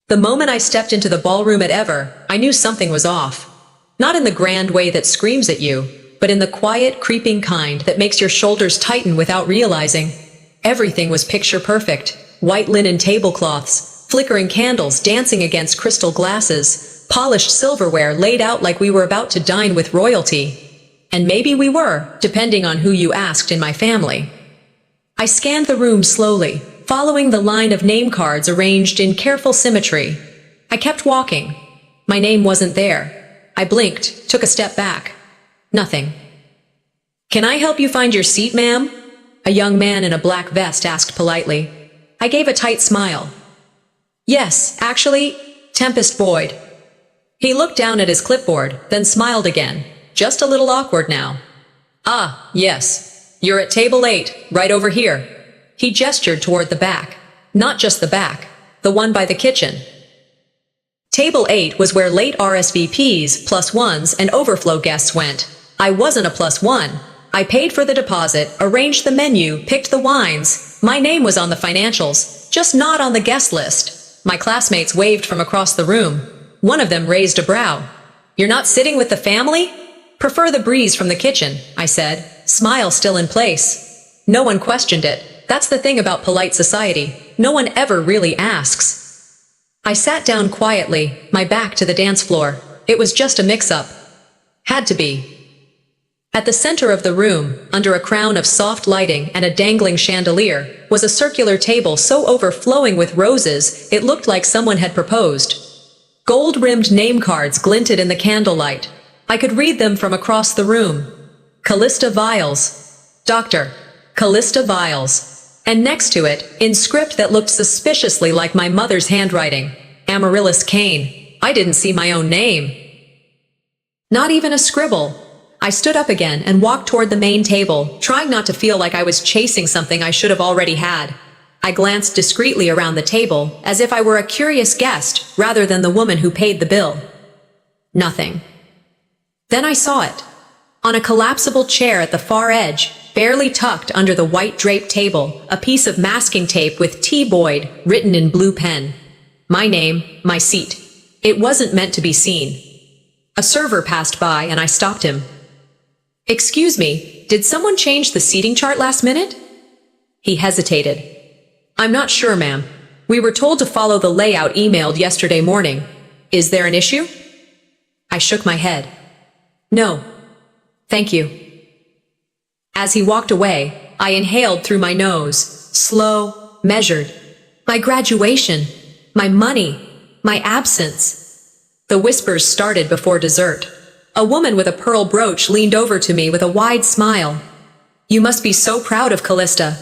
The moment I stepped into the ballroom at Ever, I knew something was off. Not in the grand way that screams at you, but in the quiet, creeping kind that makes your shoulders tighten without realizing. Everything was picture perfect. White linen tablecloths, flickering candles dancing against crystal glasses, polished silverware laid out like we were about to dine with royalty. And maybe we were, depending on who you asked in my family. I scanned the room slowly, following the line of name cards arranged in careful symmetry. I kept walking. My name wasn't there. I blinked, took a step back. Nothing. "Can I help you find your seat, ma'am?" A young man in a black vest asked politely. I gave a tight smile. "Yes, actually, Tempest Boyd." He looked down at his clipboard, then smiled again. Just a little awkward now. "Ah, yes. You're at table 8, right over here." He gestured toward the back. Not just the back, the one by the kitchen. Table 8 was where late RSVPs, +1s, and overflow guests went. I wasn't a +1. I paid for the deposit, arranged the menu, picked the wines. My name was on the financials, just not on the guest list. My classmates waved from across the room. One of them raised a brow. "You're not sitting with the family?" "Prefer the breeze from the kitchen," I said, smile still in place. No one questioned it. That's the thing about polite society. No one ever really asks. I sat down quietly, my back to the dance floor. It was just a mix-up. Had to be. At the center of the room, under a crown of soft lighting and a dangling chandelier, was a circular table so overflowing with roses it looked like someone had proposed. Gold-rimmed name cards glinted in the candlelight. I could read them from across the room. Callista Viles. Dr. Callista Viles. And next to it, in script that looked suspiciously like my mother's handwriting, Amaryllis Kane. I didn't see my own name. Not even a scribble. I stood up again and walked toward the main table, trying not to feel like I was chasing something I should have already had. I glanced discreetly around the table, as if I were a curious guest, rather than the woman who paid the bill. Nothing. Then I saw it. On a collapsible chair at the far edge, barely tucked under the white draped table, a piece of masking tape with T. Boyd written in blue pen. My name, my seat. It wasn't meant to be seen. A server passed by and I stopped him. "Excuse me, did someone change the seating chart last minute?" He hesitated. "I'm not sure, ma'am. We were told to follow the layout emailed yesterday morning. Is there an issue?" I shook my head. "No. Thank you." As he walked away, I inhaled through my nose, slow, measured. My graduation, my money, my absence. The whispers started before dessert. A woman with a pearl brooch leaned over to me with a wide smile. "You must be so proud of Callista."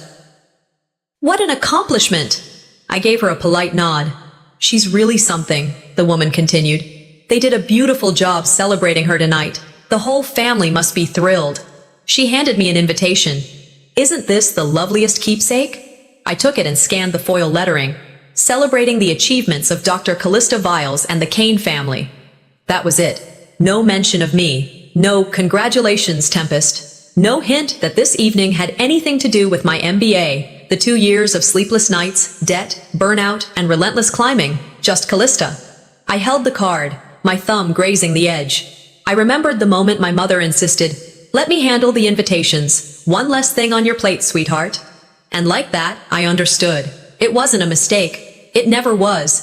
"What an accomplishment!" I gave her a polite nod. "She's really something," the woman continued. "They did a beautiful job celebrating her tonight. The whole family must be thrilled." She handed me an invitation. "Isn't this the loveliest keepsake?" I took it and scanned the foil lettering, celebrating the achievements of Dr. Callista Viles and the Kane family. That was it. No mention of me. No "Congratulations, Tempest." No hint that this evening had anything to do with my MBA, the 2 years of sleepless nights, debt, burnout, and relentless climbing. Just Callista. I held the card, my thumb grazing the edge. I remembered the moment my mother insisted, "Let me handle the invitations. One less thing on your plate, sweetheart." And like that, I understood. It wasn't a mistake. It never was.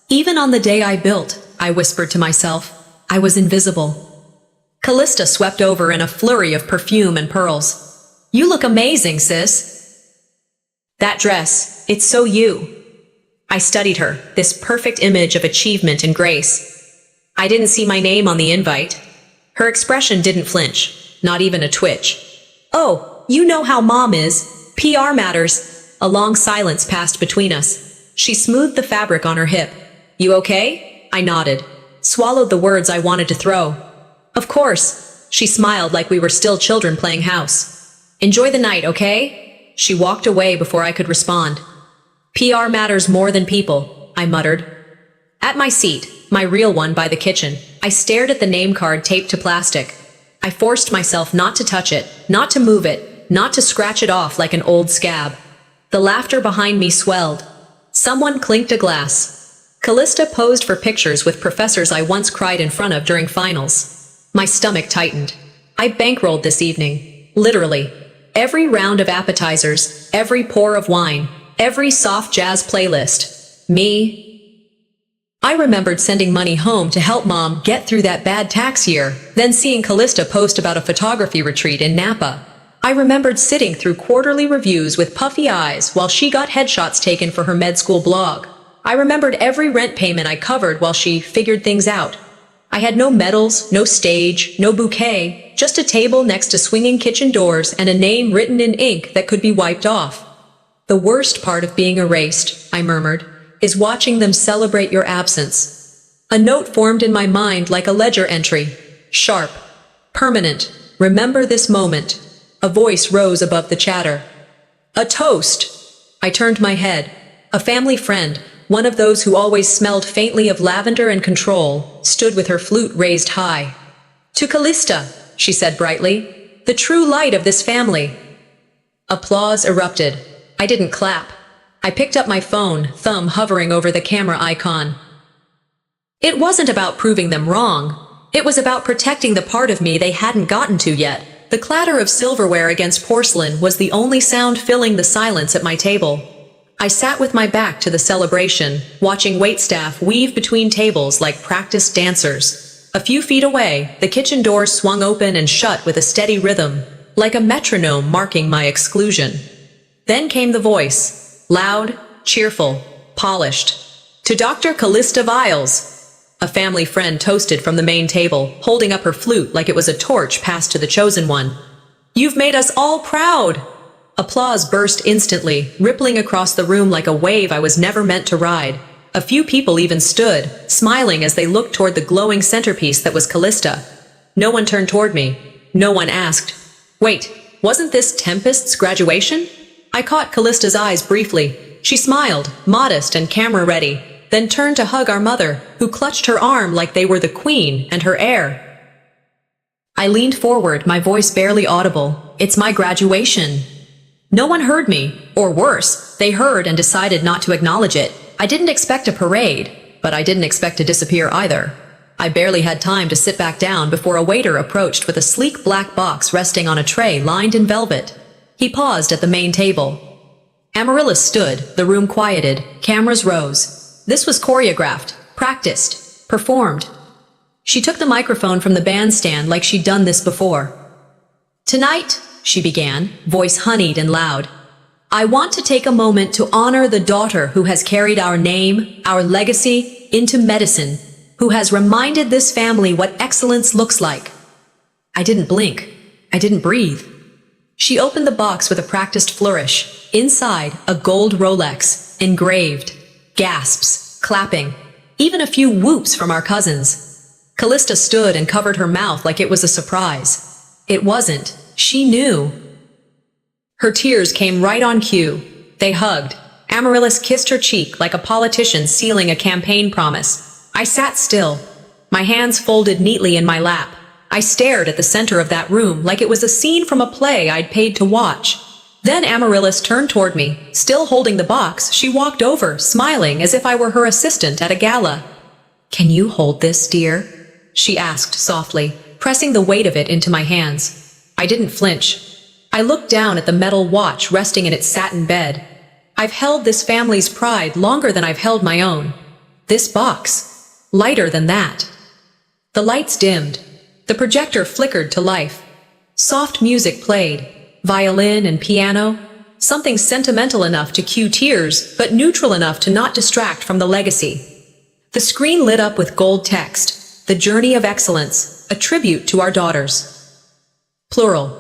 Even on the day I built, I whispered to myself, I was invisible. Callista swept over in a flurry of perfume and pearls. "You look amazing, sis." "That dress, it's so you." I studied her, this perfect image of achievement and grace. I didn't see my name on the invite. Her expression didn't flinch, not even a twitch. "Oh, you know how Mom is. PR matters." A long silence passed between us. She smoothed the fabric on her hip. "You okay?" I nodded, swallowed the words I wanted to throw. "Of course." She smiled like we were still children playing house. "Enjoy the night, okay?" She walked away before I could respond. "PR matters more than people," I muttered. At my seat, my real one by the kitchen, I stared at the name card taped to plastic. I forced myself not to touch it, not to move it, not to scratch it off like an old scab. The laughter behind me swelled. Someone clinked a glass. Callista posed for pictures with professors I once cried in front of during finals. My stomach tightened. I bankrolled this evening. Literally. Every round of appetizers, every pour of wine, every soft jazz playlist. Me. I remembered sending money home to help Mom get through that bad tax year, then seeing Callista post about a photography retreat in Napa. I remembered sitting through quarterly reviews with puffy eyes while she got headshots taken for her med school blog. I remembered every rent payment I covered while she figured things out. I had no medals, no stage, no bouquet, just a table next to swinging kitchen doors and a name written in ink that could be wiped off. The worst part of being erased, I murmured, is watching them celebrate your absence. A note formed in my mind like a ledger entry. Sharp. Permanent. Remember this moment. A voice rose above the chatter. A toast! I turned my head. A family friend, one of those who always smelled faintly of lavender and control, stood with her flute raised high. To Callista, she said brightly, the true light of this family. Applause erupted. I didn't clap. I picked up my phone, thumb hovering over the camera icon. It wasn't about proving them wrong. It was about protecting the part of me they hadn't gotten to yet. The clatter of silverware against porcelain was the only sound filling the silence at my table. I sat with my back to the celebration, watching waitstaff weave between tables like practiced dancers. A few feet away, the kitchen door swung open and shut with a steady rhythm, like a metronome marking my exclusion. Then came the voice, loud, cheerful, polished. To Dr. Callista Viles. A family friend toasted from the main table, holding up her flute like it was a torch passed to the chosen one. You've made us all proud! Applause burst instantly, rippling across the room like a wave I was never meant to ride. A few people even stood, smiling as they looked toward the glowing centerpiece that was Callista. No one turned toward me. No one asked, "Wait, wasn't this Tempest's graduation?" I caught Callista's eyes briefly. She smiled, modest and camera-ready, then turned to hug our mother, who clutched her arm like they were the queen and her heir. I leaned forward, my voice barely audible. It's my graduation. No one heard me, or worse, they heard and decided not to acknowledge it. I didn't expect a parade, but I didn't expect to disappear either. I barely had time to sit back down before a waiter approached with a sleek black box resting on a tray lined in velvet. He paused at the main table. Amaryllis stood, the room quieted, cameras rose. This was choreographed, practiced, performed. She took the microphone from the bandstand like she'd done this before. Tonight, she began, voice honeyed and loud, I want to take a moment to honor the daughter who has carried our name, our legacy, into medicine, who has reminded this family what excellence looks like. I didn't blink. I didn't breathe. She opened the box with a practiced flourish. Inside, a gold Rolex, engraved. Gasps, clapping, even a few whoops from our cousins. Callista stood and covered her mouth like it was a surprise. It wasn't. She knew. Her tears came right on cue. They hugged. Amaryllis kissed her cheek like a politician sealing a campaign promise. I sat still, my hands folded neatly in my lap. I stared at the center of that room like it was a scene from a play I'd paid to watch. Then Amaryllis turned toward me. Still holding the box, she walked over, smiling as if I were her assistant at a gala. Can you hold this, dear? She asked softly, pressing the weight of it into my hands. I didn't flinch. I looked down at the metal watch resting in its satin bed. I've held this family's pride longer than I've held my own. This box, lighter than that. The lights dimmed. The projector flickered to life. Soft music played, violin and piano, something sentimental enough to cue tears, but neutral enough to not distract from the legacy. The screen lit up with gold text, The Journey of Excellence, a tribute to our daughters. Plural.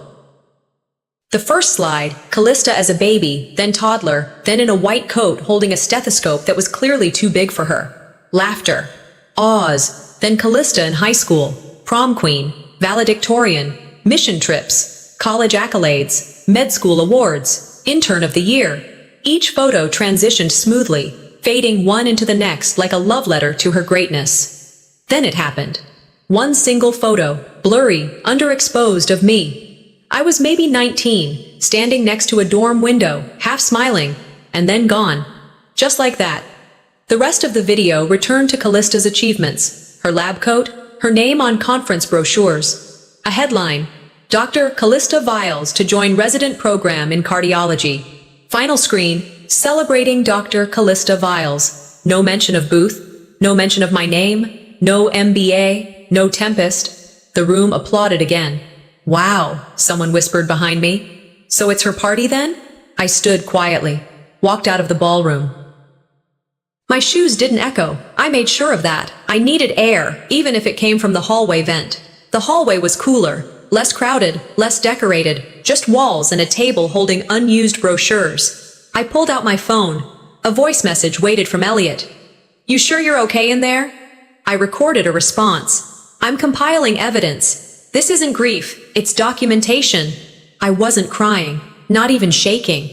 The first slide, Callista as a baby, then toddler, then in a white coat holding a stethoscope that was clearly too big for her. Laughter. Awes. Then Callista in high school, prom queen, valedictorian, mission trips, college accolades, med school awards, intern of the year. Each photo transitioned smoothly, fading one into the next like a love letter to her greatness. Then it happened. One single photo, blurry, underexposed of me. I was maybe 19, standing next to a dorm window, half smiling, and then gone. Just like that. The rest of the video returned to Callista's achievements, her lab coat, her name on conference brochures. A headline, Dr. Callista Viles to join resident program in cardiology. Final screen, celebrating Dr. Callista Viles. No mention of booth, no mention of my name, no MBA, no Tempest. The room applauded again. Wow, someone whispered behind me. So it's her party then? I stood quietly, walked out of the ballroom. My shoes didn't echo. I made sure of that. I needed air, even if it came from the hallway vent. The hallway was cooler, less crowded, less decorated, just walls and a table holding unused brochures. I pulled out my phone. A voice message waited from Elliot. You sure you're okay in there? I recorded a response. I'm compiling evidence. This isn't grief, it's documentation. I wasn't crying, not even shaking.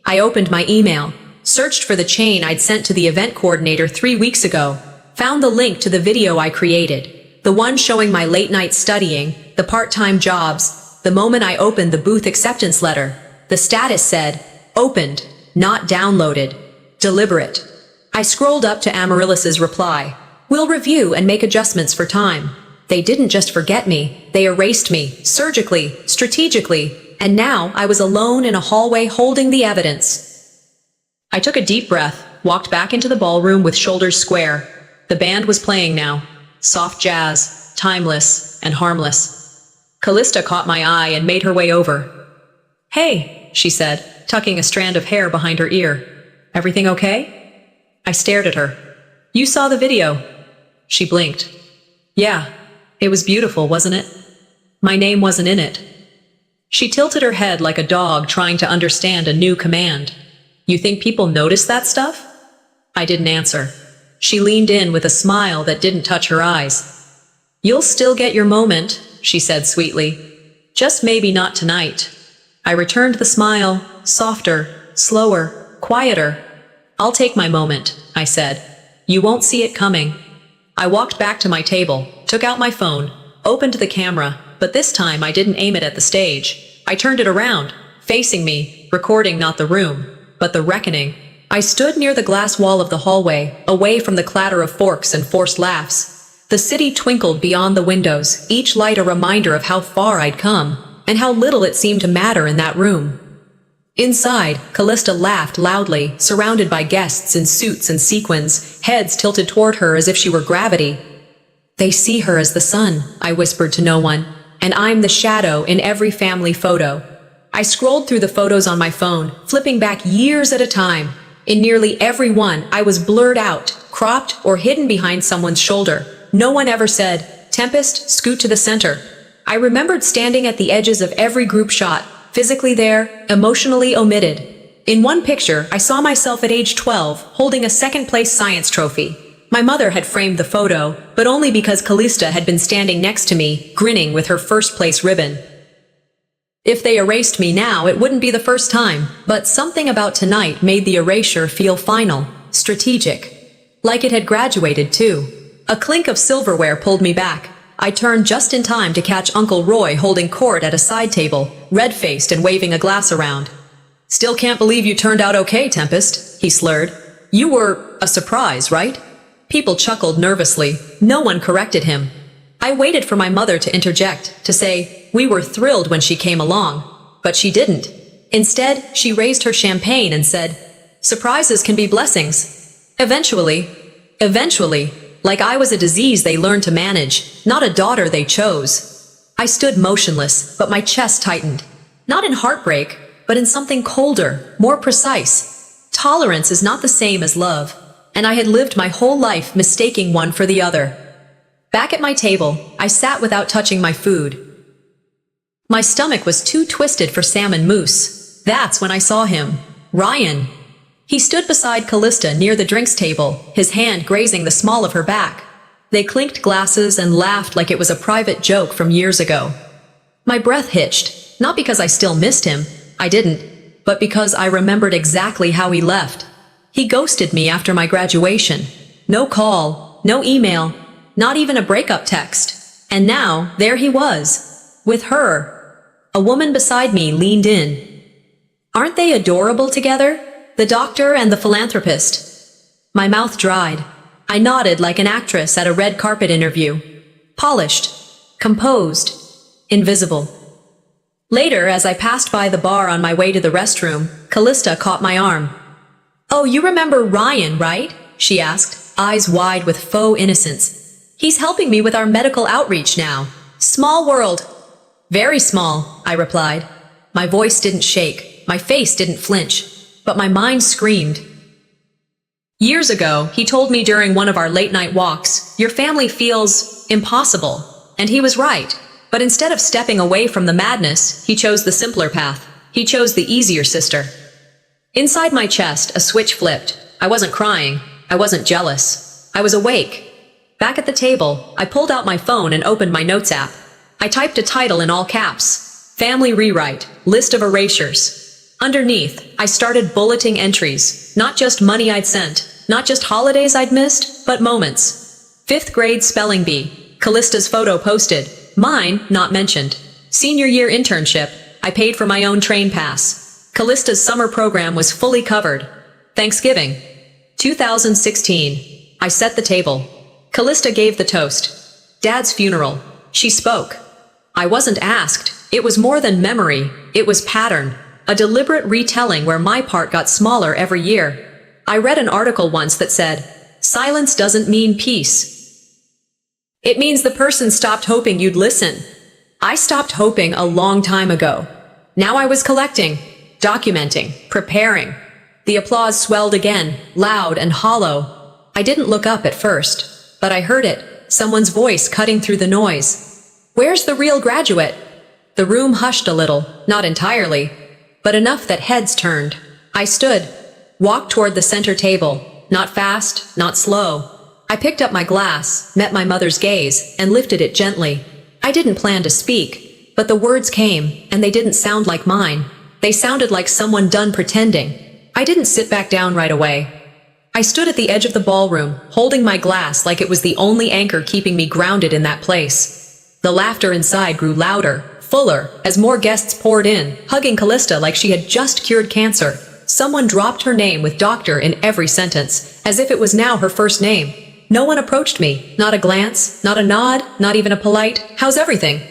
I opened my email, searched for the chain I'd sent to the event coordinator 3 weeks ago, found the link to the video I created, the one showing my late-night studying, the part-time jobs, the moment I opened the booth acceptance letter. The status said, opened, not downloaded, deliberate. I scrolled up to Amaryllis's reply. We'll review and make adjustments for time. They didn't just forget me, they erased me, surgically, strategically, and now I was alone in a hallway holding the evidence. I took a deep breath, walked back into the ballroom with shoulders square. The band was playing now. Soft jazz, timeless and harmless. Callista caught my eye and made her way over. Hey, she said, tucking a strand of hair behind her ear. Everything okay? I stared at her. You saw the video. She blinked. Yeah, it was beautiful, wasn't it? My name wasn't in it. She tilted her head like a dog trying to understand a new command. You think people notice that stuff? I didn't answer. She leaned in with a smile that didn't touch her eyes. You'll still get your moment, she said sweetly. Just maybe not tonight. I returned the smile, softer, slower, quieter. I'll take my moment, I said. You won't see it coming. I walked back to my table, took out my phone, opened the camera, but this time I didn't aim it at the stage. I turned it around, facing me, recording not the room, but the reckoning. I stood near the glass wall of the hallway, away from the clatter of forks and forced laughs. The city twinkled beyond the windows, each light a reminder of how far I'd come, and how little it seemed to matter in that room. Inside, Callista laughed loudly, surrounded by guests in suits and sequins, heads tilted toward her as if she were gravity. They see her as the sun, I whispered to no one, and I'm the shadow in every family photo. I scrolled through the photos on my phone, flipping back years at a time. In nearly every one, I was blurred out, cropped, or hidden behind someone's shoulder. No one ever said, Tempest, scoot to the center. I remembered standing at the edges of every group shot, physically there, emotionally omitted. In one picture, I saw myself at age 12, holding a second-place science trophy. My mother had framed the photo, but only because Callista had been standing next to me, grinning with her first-place ribbon. If they erased me now, it wouldn't be the first time, but something about tonight made the erasure feel final, strategic. Like it had graduated, too. A clink of silverware pulled me back. I turned just in time to catch Uncle Roy holding court at a side table, red-faced and waving a glass around. Still can't believe you turned out okay, Tempest, he slurred. You were a surprise, right? People chuckled nervously. No one corrected him. I waited for my mother to interject, to say, we were thrilled when she came along. But she didn't. Instead, she raised her champagne and said, surprises can be blessings. Eventually, like I was a disease they learned to manage, not a daughter they chose. I stood motionless, but my chest tightened. Not in heartbreak, but in something colder, more precise. Tolerance is not the same as love, and I had lived my whole life mistaking one for the other. Back at my table, I sat without touching my food. My stomach was too twisted for salmon mousse. That's when I saw him. Ryan. He stood beside Callista near the drinks table, his hand grazing the small of her back. They clinked glasses and laughed like it was a private joke from years ago. My breath hitched, not because I still missed him, I didn't, but because I remembered exactly how he left. He ghosted me after my graduation. No call, no email, not even a breakup text. And now, there he was, with her. A woman beside me leaned in. Aren't they adorable together? The doctor and the philanthropist. My mouth dried. I nodded like an actress at a red carpet interview. Polished. Composed. Invisible. Later, as I passed by the bar on my way to the restroom, Callista caught my arm. "Oh, you remember Ryan, right?" she asked, eyes wide with faux innocence. "He's helping me with our medical outreach now. Small world." "Very small," I replied. My voice didn't shake, my face didn't flinch, but my mind screamed. "Years ago, he told me during one of our late-night walks, your family feels impossible." And he was right. But instead of stepping away from the madness, he chose the simpler path. He chose the easier sister. Inside my chest, a switch flipped. I wasn't crying. I wasn't jealous. I was awake. Back at the table, I pulled out my phone and opened my notes app. I typed a title in all caps. Family rewrite. List of erasures. Underneath, I started bulleting entries. Not just money I'd sent. Not just holidays I'd missed, but moments. 5th grade spelling bee. Callista's photo posted. Mine, not mentioned. Senior year internship. I paid for my own train pass. Callista's summer program was fully covered. Thanksgiving. 2016. I set the table. Callista gave the toast. Dad's funeral. She spoke. I wasn't asked. It was more than memory. It was pattern. A deliberate retelling where my part got smaller every year. I read an article once that said, "Silence doesn't mean peace. It means the person stopped hoping you'd listen." I stopped hoping a long time ago. Now I was collecting, documenting, preparing. The applause swelled again, loud and hollow. I didn't look up at first, but I heard it, someone's voice cutting through the noise. "Where's the real graduate?" The room hushed a little, not entirely, but enough that heads turned. I stood, walked toward the center table, not fast, not slow. I picked up my glass, met my mother's gaze, and lifted it gently. I didn't plan to speak, but the words came, and they didn't sound like mine. They sounded like someone done pretending. I didn't sit back down right away. I stood at the edge of the ballroom, holding my glass like it was the only anchor keeping me grounded in that place. The laughter inside grew louder, fuller, as more guests poured in, hugging Callista like she had just cured cancer. Someone dropped her name with doctor in every sentence, as if it was now her first name. No one approached me, not a glance, not a nod, not even a polite, "How's everything?"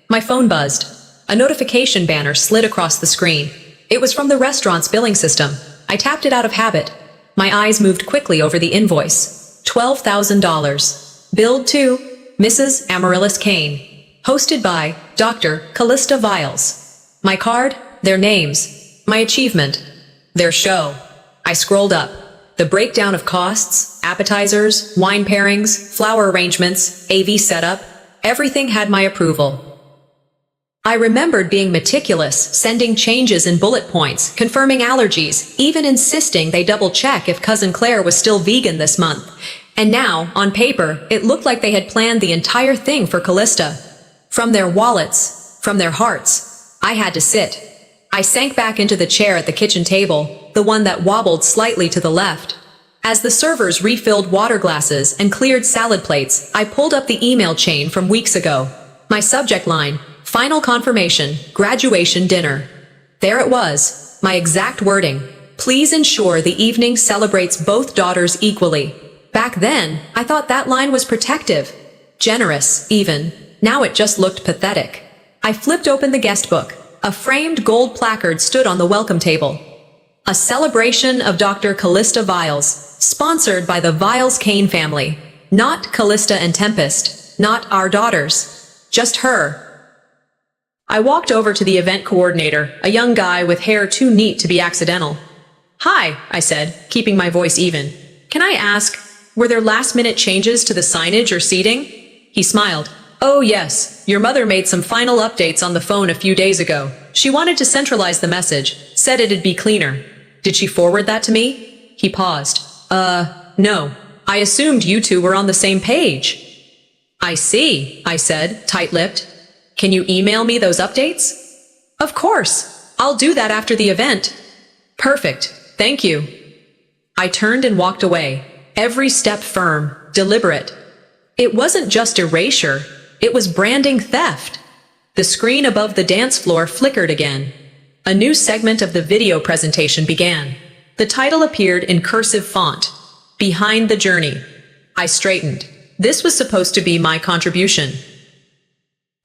My phone buzzed. A notification banner slid across the screen. It was from the restaurant's billing system. I tapped it out of habit. My eyes moved quickly over the invoice. $12,000. Billed to Mrs. Amaryllis Kane. Hosted by Dr. Callista Viles. My card, their names. My achievement, their show. I scrolled up. The breakdown of costs, appetizers, wine pairings, flower arrangements, AV setup, everything had my approval. I remembered being meticulous, sending changes in bullet points, confirming allergies, even insisting they double-check if Cousin Claire was still vegan this month. And now, on paper, it looked like they had planned the entire thing for Callista. From their wallets, from their hearts, I had to sit. I sank back into the chair at the kitchen table, the one that wobbled slightly to the left. As the servers refilled water glasses and cleared salad plates, I pulled up the email chain from weeks ago. My subject line, final confirmation, graduation dinner. There it was, my exact wording. Please ensure the evening celebrates both daughters equally. Back then, I thought that line was protective. Generous, even. Now it just looked pathetic. I flipped open the guest book. A framed gold placard stood on the welcome table. A celebration of Dr. Callista Viles, sponsored by the Viles Kane family. Not Callista and Tempest, not our daughters, just her. I walked over to the event coordinator, a young guy with hair too neat to be accidental. "Hi," I said, keeping my voice even. "Can I ask, were there last-minute changes to the signage or seating?" He smiled. "Oh yes, your mother made some final updates on the phone a few days ago. She wanted to centralize the message, said it'd be cleaner. Did she forward that to me?" He paused. No. I assumed you two were on the same page." "I see," I said, tight-lipped. "Can you email me those updates?" "Of course. I'll do that after the event." "Perfect. Thank you." I turned and walked away, every step firm, deliberate. It wasn't just erasure. It was branding theft. The screen above the dance floor flickered again. A new segment of the video presentation began. The title appeared in cursive font. Behind the journey. I straightened. This was supposed to be my contribution.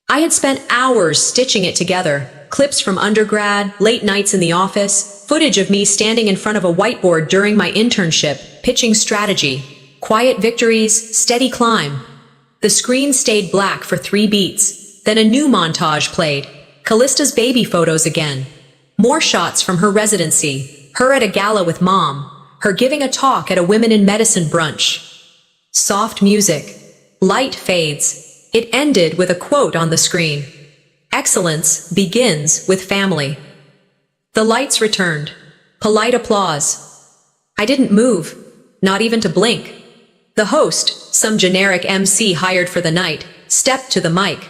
I had spent hours stitching it together. Clips from undergrad, late nights in the office, footage of me standing in front of a whiteboard during my internship, pitching strategy. Quiet victories, steady climb. The screen stayed black for 3 beats. Then a new montage played. Callista's baby photos again. More shots from her residency. Her at a gala with mom. Her giving a talk at a women in medicine brunch. Soft music. Light fades. It ended with a quote on the screen. Excellence begins with family. The lights returned. Polite applause. I didn't move. Not even to blink. The host, some generic MC hired for the night, stepped to the mic.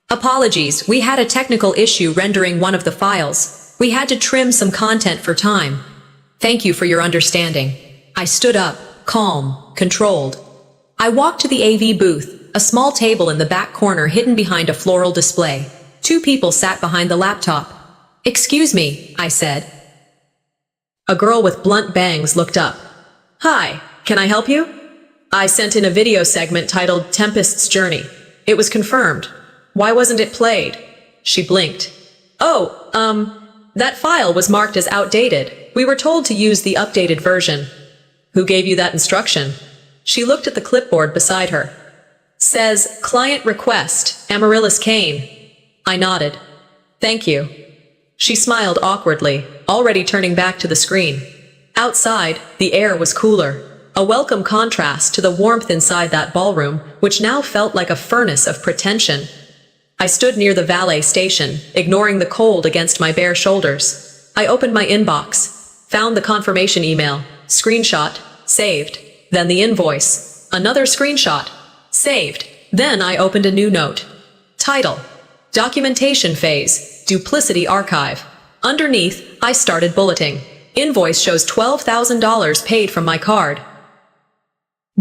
Apologies, we had a technical issue rendering one of the files. We had to trim some content for time. Thank you for your understanding. I stood up, calm, controlled. I walked to the AV booth, a small table in the back corner hidden behind a floral display. 2 people sat behind the laptop. Excuse me, I said. A girl with blunt bangs looked up. Hi, can I help you? I sent in a video segment titled Tempest's Journey. It was confirmed. Why wasn't it played? She blinked. Oh, that file was marked as outdated. We were told to use the updated version. Who gave you that instruction? She looked at the clipboard beside her. Says, client request, Amaryllis Kane. I nodded. Thank you. She smiled awkwardly, already turning back to the screen. Outside, the air was cooler. A welcome contrast to the warmth inside that ballroom, which now felt like a furnace of pretension. I stood near the valet station, ignoring the cold against my bare shoulders. I opened my inbox, found the confirmation email, screenshot, saved, then the invoice, another screenshot, saved. Then I opened a new note. Title: Documentation Phase, Duplicity Archive. Underneath, I started bulleting. Invoice shows $12,000 paid from my card.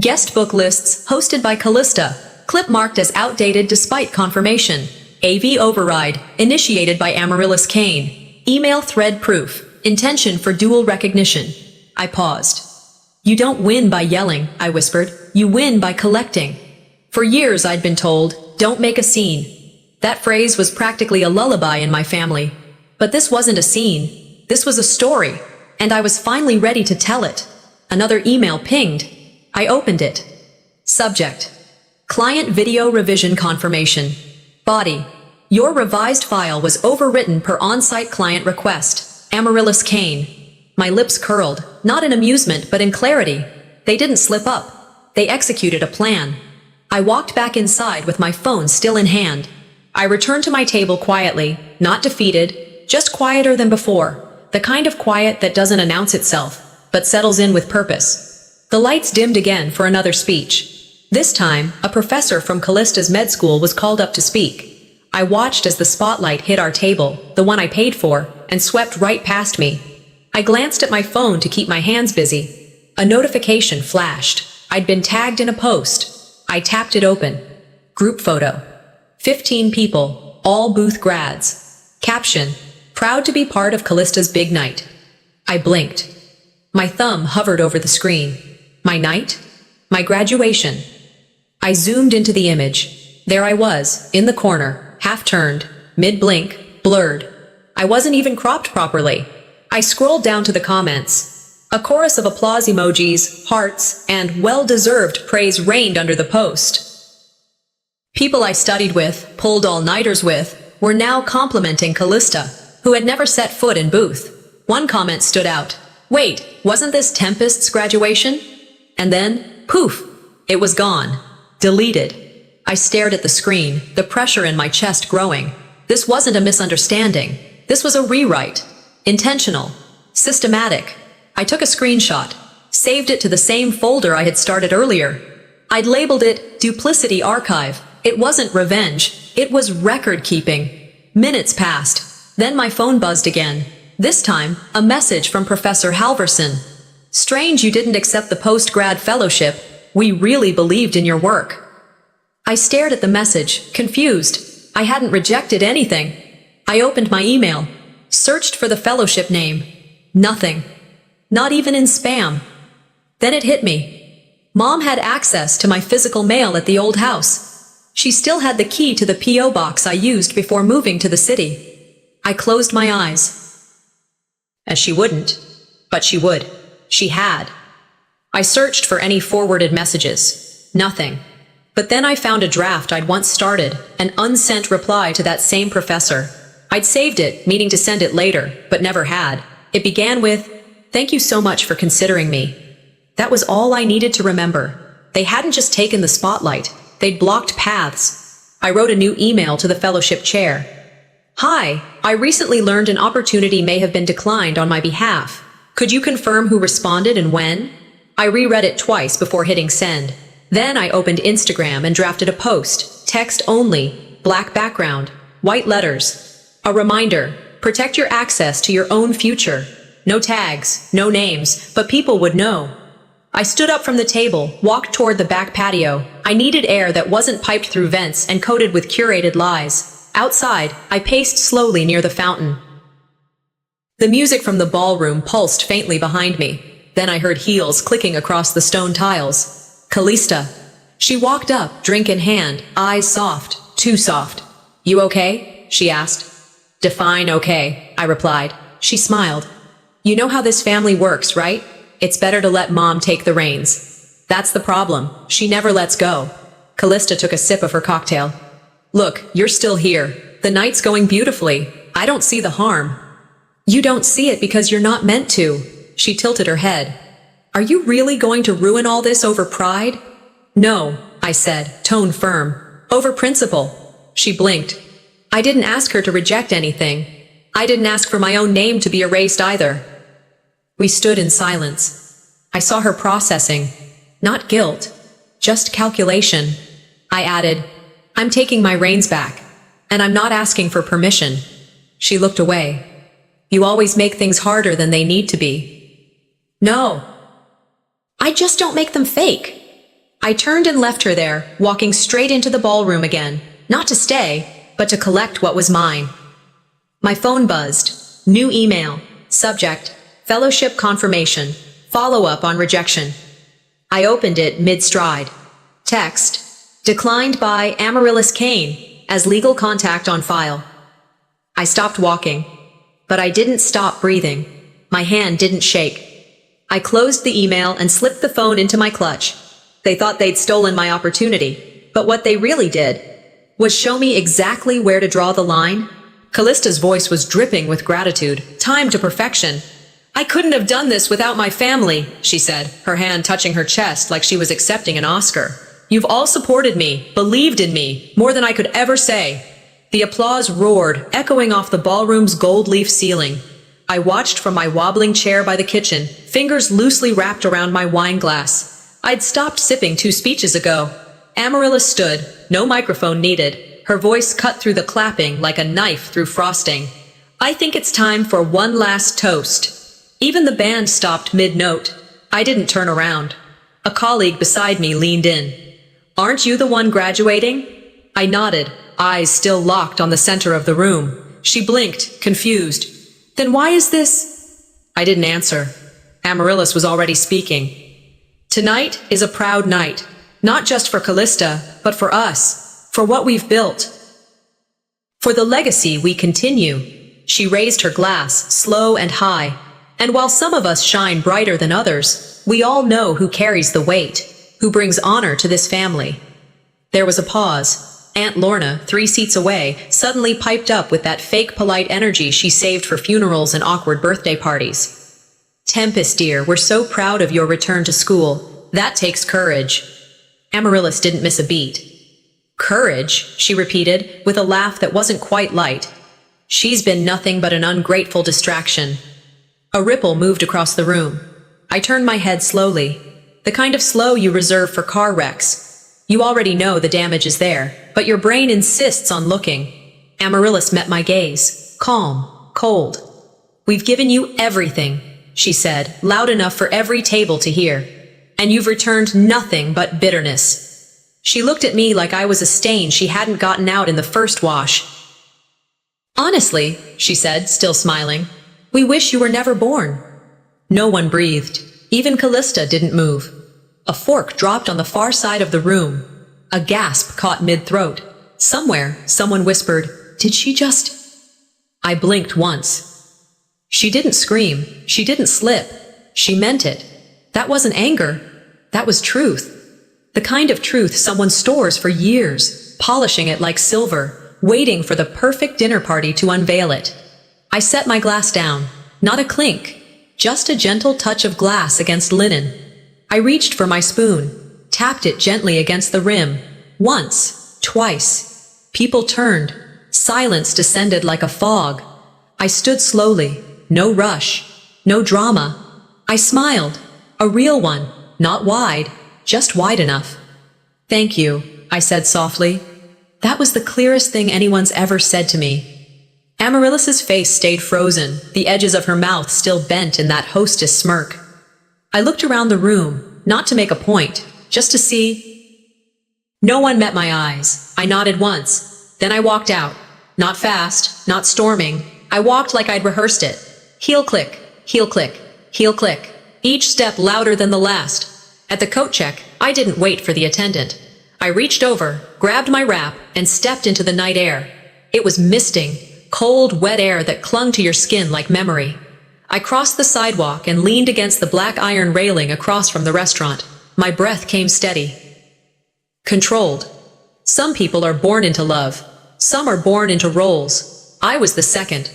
Guest book lists hosted by Callista. Clip marked as outdated despite confirmation. AV override initiated by Amaryllis Kane. Email thread proof. Intention for dual recognition. I paused. You don't win by yelling, I whispered. You win by collecting. For years I'd been told, don't make a scene. That phrase was practically a lullaby in my family. But this wasn't a scene. This was a story. And I was finally ready to tell it. Another email pinged. I opened it. Subject: Client Video Revision Confirmation. Body: Your revised file was overwritten per on-site client request. Amaryllis Kane. My lips curled, not in amusement but in clarity. They didn't slip up. They executed a plan. I walked back inside with my phone still in hand. I returned to my table quietly, not defeated, just quieter than before. The kind of quiet that doesn't announce itself, but settles in with purpose. The lights dimmed again for another speech. This time, a professor from Callista's med school was called up to speak. I watched as the spotlight hit our table, the one I paid for, and swept right past me. I glanced at my phone to keep my hands busy. A notification flashed. I'd been tagged in a post. I tapped it open. Group photo. 15 people, all booth grads. Caption: Proud to be part of Callista's big night. I blinked. My thumb hovered over the screen. My night? My graduation. I zoomed into the image. There I was, in the corner, half-turned, mid-blink, blurred. I wasn't even cropped properly. I scrolled down to the comments. A chorus of applause emojis, hearts, and well-deserved praise reigned under the post. People I studied with, pulled all-nighters with, were now complimenting Callista, who had never set foot in booth. One comment stood out. Wait, wasn't this Tempest's graduation? And then, poof, it was gone. Deleted. I stared at the screen, the pressure in my chest growing. This wasn't a misunderstanding. This was a rewrite. Intentional. Systematic. I took a screenshot, saved it to the same folder I had started earlier. I'd labeled it Duplicity Archive. It wasn't revenge. It was record-keeping. Minutes passed. Then my phone buzzed again. This time, a message from Professor Halverson. Strange you didn't accept the post-grad fellowship. We really believed in your work. I stared at the message, confused. I hadn't rejected anything. I opened my email, searched for the fellowship name. Nothing. Not even in spam. Then it hit me. Mom had access to my physical mail at the old house. She still had the key to the P.O. box I used before moving to the city. I closed my eyes. As she wouldn't. But she would. She had. I searched for any forwarded messages. Nothing. But then I found a draft I'd once started, an unsent reply to that same professor. I'd saved it, meaning to send it later, but never had. It began with, "Thank you so much for considering me." That was all I needed to remember. They hadn't just taken the spotlight, they'd blocked paths. I wrote a new email to the fellowship chair. "Hi, I recently learned an opportunity may have been declined on my behalf. Could you confirm who responded and when?" I reread it twice before hitting send. Then I opened Instagram and drafted a post, text only, black background, white letters. A reminder, protect your access to your own future. No tags, no names, but people would know. I stood up from the table, walked toward the back patio. I needed air that wasn't piped through vents and coated with curated lies. Outside, I paced slowly near the fountain. The music from the ballroom pulsed faintly behind me. Then I heard heels clicking across the stone tiles. Callista. She walked up, drink in hand, eyes soft, too soft. "You okay?" she asked. "Define okay," I replied. She smiled. "You know how this family works, right? It's better to let Mom take the reins." "That's the problem. She never lets go." Callista took a sip of her cocktail. "Look, you're still here. The night's going beautifully. I don't see the harm." "You don't see it because you're not meant to." She tilted her head. "Are you really going to ruin all this over pride?" "No," I said, tone firm. "Over principle." She blinked. I didn't ask her to reject anything. I didn't ask for my own name to be erased either. We stood in silence. I saw her processing. Not guilt, just calculation. I added, "I'm taking my reins back, and I'm not asking for permission." She looked away. "You always make things harder than they need to be." "No. I just don't make them fake." I turned and left her there, walking straight into the ballroom again, not to stay, but to collect what was mine. My phone buzzed. New email. Subject, fellowship confirmation. Follow-up on rejection. I opened it mid-stride. Text, declined by Amaryllis Kane, as legal contact on file. I stopped walking, but I didn't stop breathing. My hand didn't shake. I closed the email and slipped the phone into my clutch. They thought they'd stolen my opportunity, but what they really did was show me exactly where to draw the line. Callista's voice was dripping with gratitude, timed to perfection. "I couldn't have done this without my family," she said, her hand touching her chest like she was accepting an Oscar. "You've all supported me, believed in me, more than I could ever say." The applause roared, echoing off the ballroom's gold leaf ceiling. I watched from my wobbling chair by the kitchen, fingers loosely wrapped around my wine glass. I'd stopped sipping 2 speeches ago. Amaryllis stood, no microphone needed. Her voice cut through the clapping like a knife through frosting. "I think it's time for one last toast." Even the band stopped mid-note. I didn't turn around. A colleague beside me leaned in. "Aren't you the one graduating?" I nodded, eyes still locked on the center of the room. She blinked, confused. "Then why is this?" I didn't answer. Amaryllis was already speaking. "Tonight is a proud night, not just for Callista, but for us, for what we've built, for the legacy we continue." She raised her glass, slow and high. "And while some of us shine brighter than others, we all know who carries the weight, who brings honor to this family." There was a pause. Aunt Lorna, 3 seats away, suddenly piped up with that fake polite energy she saved for funerals and awkward birthday parties. "Tempest, dear, we're so proud of your return to school. That takes courage." Amaryllis didn't miss a beat. "Courage?" she repeated, with a laugh that wasn't quite light. "She's been nothing but an ungrateful distraction." A ripple moved across the room. I turned my head slowly. The kind of slow you reserve for car wrecks. You already know the damage is there, but your brain insists on looking. Amaryllis met my gaze, calm, cold. "We've given you everything," she said, loud enough for every table to hear. "And you've returned nothing but bitterness." She looked at me like I was a stain she hadn't gotten out in the first wash. "Honestly," she said, still smiling, "we wish you were never born." No one breathed. Even Callista didn't move. A fork dropped on the far side of the room. A gasp caught mid-throat. Somewhere, someone whispered, "Did she just—" I blinked once. She didn't scream. She didn't slip. She meant it. That wasn't anger. That was truth. The kind of truth someone stores for years, polishing it like silver, waiting for the perfect dinner party to unveil it. I set my glass down. Not a clink, just a gentle touch of glass against linen. I reached for my spoon, tapped it gently against the rim. Once, twice. People turned. Silence descended like a fog. I stood slowly. No rush. No drama. I smiled. A real one. Not wide. Just wide enough. "Thank you," I said softly. That was the clearest thing anyone's ever said to me. Amaryllis's face stayed frozen, the edges of her mouth still bent in that hostess smirk. I looked around the room, not to make a point, just to see. No one met my eyes. I nodded once. Then I walked out. Not fast, not storming. I walked like I'd rehearsed it. Heel click, heel click, heel click. Each step louder than the last. At the coat check, I didn't wait for the attendant. I reached over, grabbed my wrap, and stepped into the night air. It was misting, cold, wet air that clung to your skin like memory. I crossed the sidewalk and leaned against the black iron railing across from the restaurant. My breath came steady. Controlled. Some people are born into love. Some are born into roles. I was the second.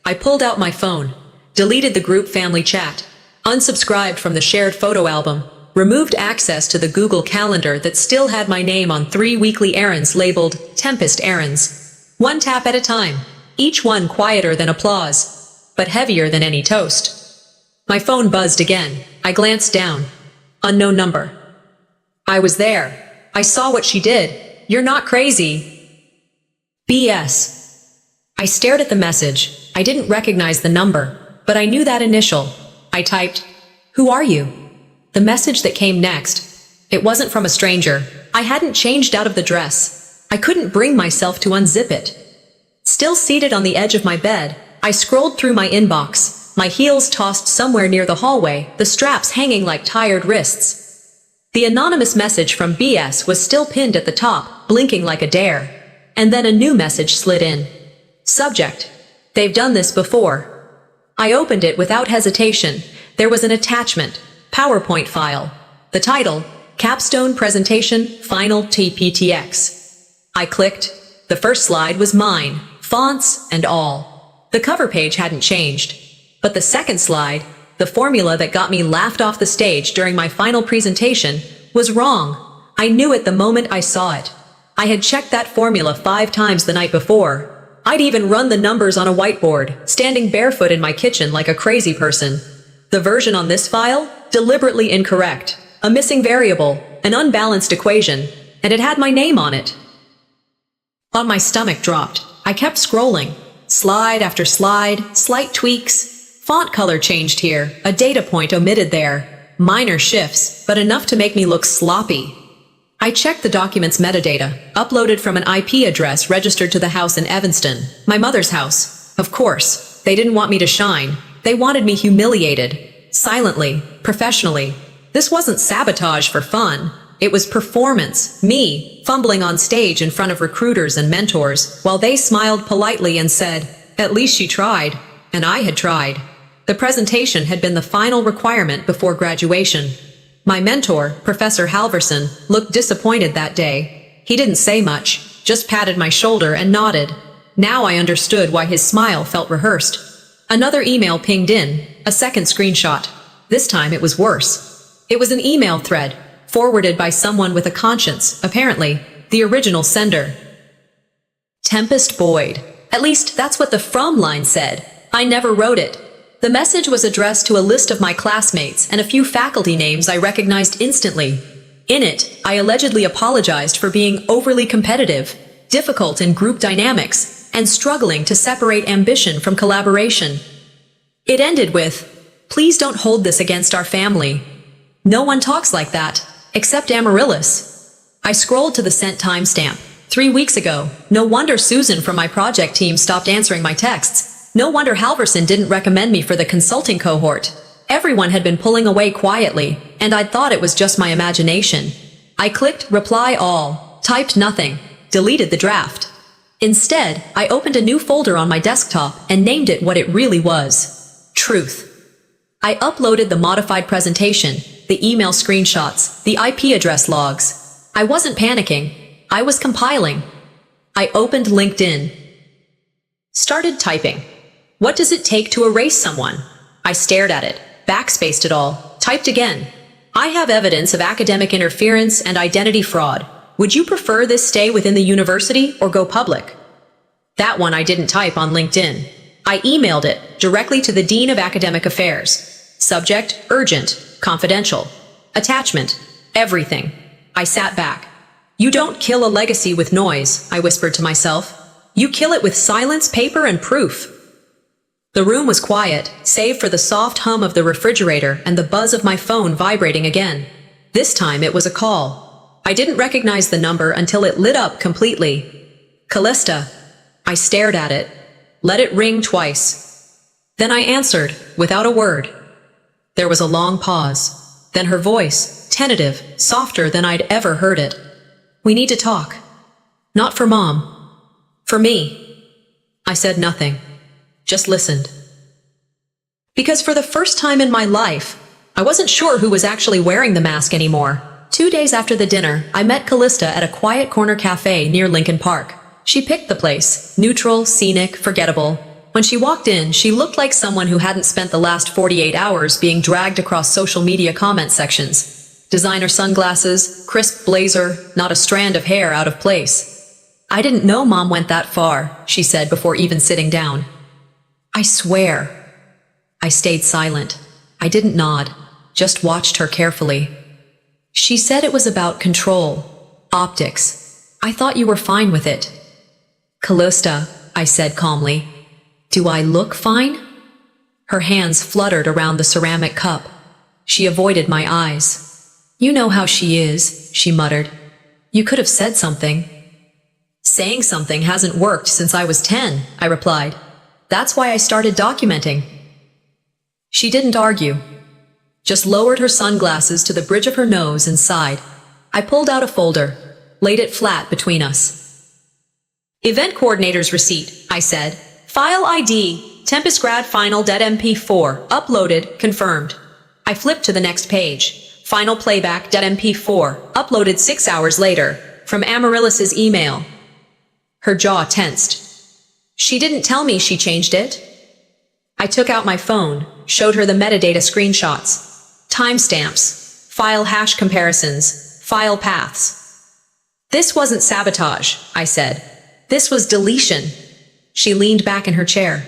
I pulled out my phone, deleted the group family chat, unsubscribed from the shared photo album, removed access to the Google Calendar that still had my name on 3 weekly errands labeled Tempest Errands. One tap at a time, each one quieter than applause, but heavier than any toast. My phone buzzed again. I glanced down. Unknown number. I was there. I saw what she did. "You're not crazy." BS. I stared at the message. I didn't recognize the number, but I knew that initial. I typed, "Who are you?" The message that came next. It wasn't from a stranger. I hadn't changed out of the dress. I couldn't bring myself to unzip it. Still seated on the edge of my bed, I scrolled through my inbox, my heels tossed somewhere near the hallway, the straps hanging like tired wrists. The anonymous message from BS was still pinned at the top, blinking like a dare. And then a new message slid in. Subject: "They've done this before." I opened it without hesitation. There was an attachment. PowerPoint file. The title, Capstone Presentation, Final TPTX. I clicked. The first slide was mine, fonts and all. The cover page hadn't changed. But the second slide, the formula that got me laughed off the stage during my final presentation, was wrong. I knew it the moment I saw it. I had checked that formula 5 times the night before. I'd even run the numbers on a whiteboard, standing barefoot in my kitchen like a crazy person. The version on this file? Deliberately incorrect. A missing variable, an unbalanced equation, and it had my name on it. My stomach dropped. I kept scrolling. Slide after slide, slight tweaks. Font color changed here, a data point omitted there. Minor shifts, but enough to make me look sloppy. I checked the document's metadata, uploaded from an IP address registered to the house in Evanston, my mother's house. Of course, they didn't want me to shine. They wanted me humiliated. Silently, professionally. This wasn't sabotage for fun. It was performance. Me, fumbling on stage in front of recruiters and mentors, while they smiled politely and said, "At least she tried." And I had tried. The presentation had been the final requirement before graduation. My mentor, Professor Halverson, looked disappointed that day. He didn't say much, just patted my shoulder and nodded. Now I understood why his smile felt rehearsed. Another email pinged in, a second screenshot. This time it was worse. It was an email thread, forwarded by someone with a conscience, apparently, the original sender. Tempest Boyd. At least that's what the from line said. I never wrote it. The message was addressed to a list of my classmates and a few faculty names I recognized instantly. In it, I allegedly apologized for being overly competitive, difficult in group dynamics, and struggling to separate ambition from collaboration. It ended with, "Please don't hold this against our family. No one talks like that, except Amaryllis." I scrolled to the sent timestamp. 3 weeks ago. No wonder Susan from my project team stopped answering my texts. No wonder Halverson didn't recommend me for the consulting cohort. Everyone had been pulling away quietly, and I'd thought it was just my imagination. I clicked reply all, typed nothing, deleted the draft. Instead, I opened a new folder on my desktop and named it what it really was: truth. I uploaded the modified presentation, the email screenshots, the IP address logs. I wasn't panicking. I was compiling. I opened LinkedIn. Started typing. What does it take to erase someone? I stared at it, backspaced it all, typed again. I have evidence of academic interference and identity fraud. Would you prefer this stay within the university or go public? That one I didn't type on LinkedIn. I emailed it directly to the Dean of Academic Affairs. Subject, urgent, confidential. Attachment, everything. I sat back. You don't kill a legacy with noise, I whispered to myself. You kill it with silence, paper, and proof. The room was quiet, save for the soft hum of the refrigerator and the buzz of my phone vibrating again. This time it was a call. I didn't recognize the number until it lit up completely. Callista. I stared at it, let it ring twice. Then I answered, without a word. There was a long pause. Then her voice, tentative, softer than I'd ever heard it. We need to talk. Not for Mom. For me. I said nothing. Just listened. Because for the first time in my life, I wasn't sure who was actually wearing the mask anymore. 2 days after the dinner, I met Callista at a quiet corner cafe near Lincoln Park. She picked the place, neutral, scenic, forgettable. When she walked in, she looked like someone who hadn't spent the last 48 hours being dragged across social media comment sections. Designer sunglasses, crisp blazer, not a strand of hair out of place. I didn't know Mom went that far, she said before even sitting down. I swear. I stayed silent. I didn't nod, just watched her carefully. She said it was about control, optics. I thought you were fine with it. Callista, I said calmly. Do I look fine? Her hands fluttered around the ceramic cup. She avoided my eyes. You know how she is, she muttered. You could have said something. Saying something hasn't worked since I was 10, I replied. That's why I started documenting. She didn't argue. Just lowered her sunglasses to the bridge of her nose and sighed. I pulled out a folder, laid it flat between us. Event coordinator's receipt, I said. File ID, Tempus Grad Final .mp4, uploaded, confirmed. I flipped to the next page. Final playback .mp4, uploaded 6 hours later, from Amaryllis's email. Her jaw tensed. She didn't tell me she changed it. I took out my phone, showed her the metadata screenshots, timestamps, file hash comparisons, file paths. This wasn't sabotage, I said. This was deletion. She leaned back in her chair.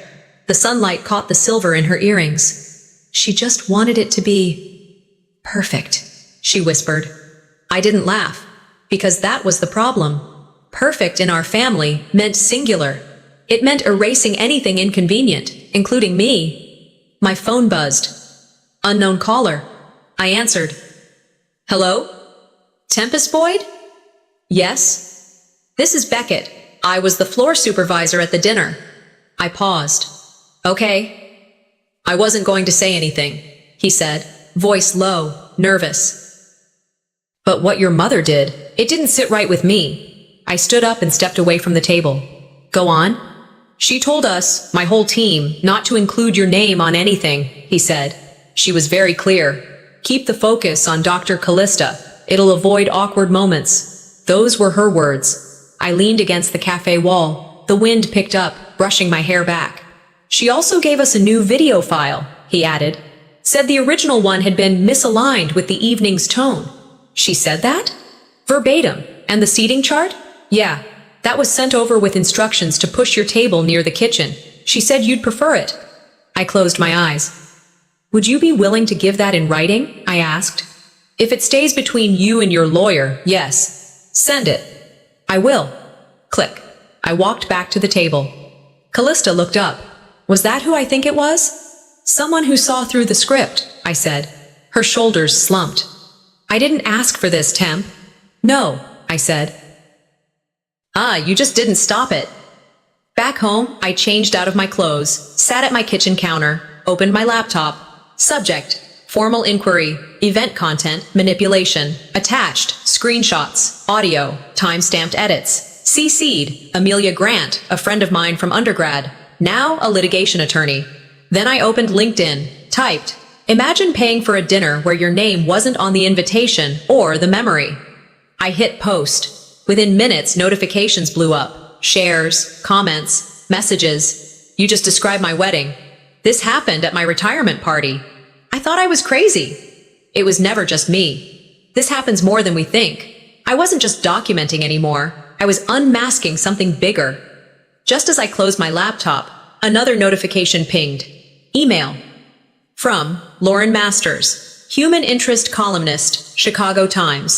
The sunlight caught the silver in her earrings. She just wanted it to be perfect, she whispered. I didn't laugh, because that was the problem. Perfect in our family meant singular. It meant erasing anything inconvenient, including me. My phone buzzed. Unknown caller. I answered. Hello? Tempest Boyd? Yes? This is Beckett. I was the floor supervisor at the dinner. I paused. Okay. I wasn't going to say anything, he said, voice low, nervous. But what your mother did, it didn't sit right with me. I stood up and stepped away from the table. Go on. She told us, my whole team, not to include your name on anything, he said. She was very clear. Keep the focus on Dr. Callista. It'll avoid awkward moments. Those were her words. I leaned against the cafe wall. The wind picked up, brushing my hair back. She also gave us a new video file, he added. Said the original one had been misaligned with the evening's tone. She said that? Verbatim. And the seating chart? Yeah. That was sent over with instructions to push your table near the kitchen. She said you'd prefer it. I closed my eyes. Would you be willing to give that in writing? I asked. If it stays between you and your lawyer, yes. Send it. I will. Click. I walked back to the table. Callista looked up. Was that who I think it was? Someone who saw through the script, I said. Her shoulders slumped. I didn't ask for this, Temp. No, I said. You just didn't stop it. Back home, I changed out of my clothes, sat at my kitchen counter, opened my laptop. Subject: formal inquiry, event content, manipulation. Attached: screenshots, audio, time-stamped edits. CC'd: Amelia Grant, a friend of mine from undergrad, now a litigation attorney. Then I opened LinkedIn, typed, "Imagine paying for a dinner where your name wasn't on the invitation or the memory." I hit post. Within minutes, notifications blew up. Shares, comments, messages. "You just described my wedding. This happened at my retirement party." I thought I was crazy. It was never just me. This happens more than we think. I wasn't just documenting anymore. I was unmasking something bigger. Just as I closed my laptop, another notification pinged. Email. From Lauren Masters, human interest columnist, Chicago Times.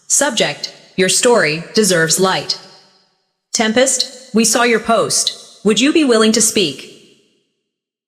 Subject: your story deserves light. Tempest, we saw your post. Would you be willing to speak?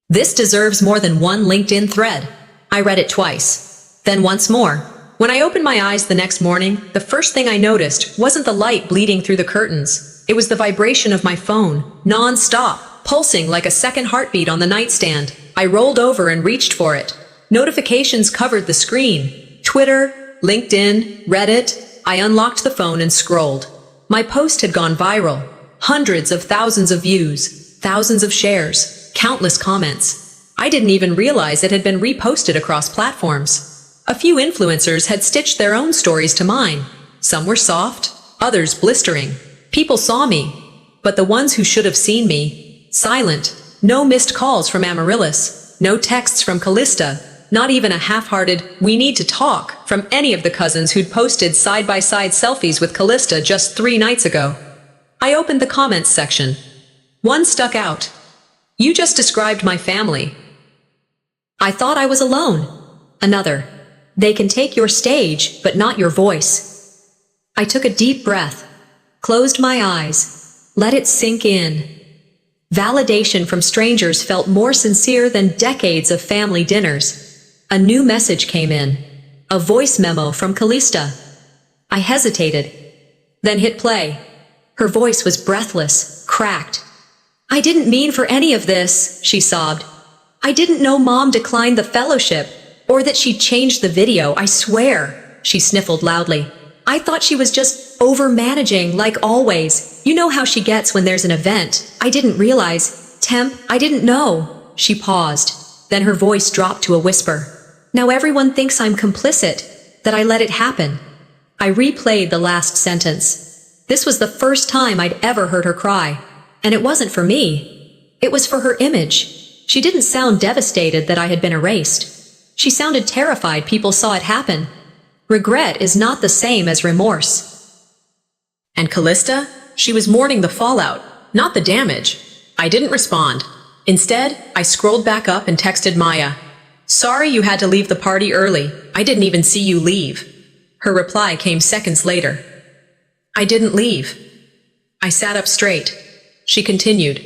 This deserves more than one LinkedIn thread. I read it twice, then once more. When I opened my eyes the next morning, the first thing I noticed wasn't the light bleeding through the curtains. It was the vibration of my phone, non-stop, pulsing like a second heartbeat on the nightstand. I rolled over and reached for it. Notifications covered the screen. Twitter, LinkedIn, Reddit. I unlocked the phone and scrolled. My post had gone viral. Hundreds of thousands of views, thousands of shares, countless comments. I didn't even realize it had been reposted across platforms. A few influencers had stitched their own stories to mine. Some were soft, others blistering. People saw me, but the ones who should have seen me, silent. No missed calls from Amaryllis, no texts from Callista, not even a half-hearted "we need to talk" from any of the cousins who'd posted side-by-side selfies with Callista just 3 nights ago. I opened the comments section. One stuck out. "You just described my family." I thought I was alone. Another. "They can take your stage, but not your voice." I took a deep breath, closed my eyes, let it sink in. Validation from strangers felt more sincere than decades of family dinners. A new message came in. A voice memo from Callista. I hesitated, then hit play. Her voice was breathless, cracked. "I didn't mean for any of this," she sobbed. "I didn't know Mom declined the fellowship, or that she changed the video, I swear." She sniffled loudly. "I thought she was just over-managing, like always. You know how she gets when there's an event. I didn't realize. Temp, I didn't know." She paused. Then her voice dropped to a whisper. "Now everyone thinks I'm complicit, that I let it happen." I replayed the last sentence. This was the first time I'd ever heard her cry. And it wasn't for me. It was for her image. She didn't sound devastated that I had been erased. She sounded terrified people saw it happen. Regret is not the same as remorse. And Callista? She was mourning the fallout, not the damage. I didn't respond. Instead, I scrolled back up and texted Maya. "Sorry you had to leave the party early. I didn't even see you leave." Her reply came seconds later. "I didn't leave." I sat up straight. She continued.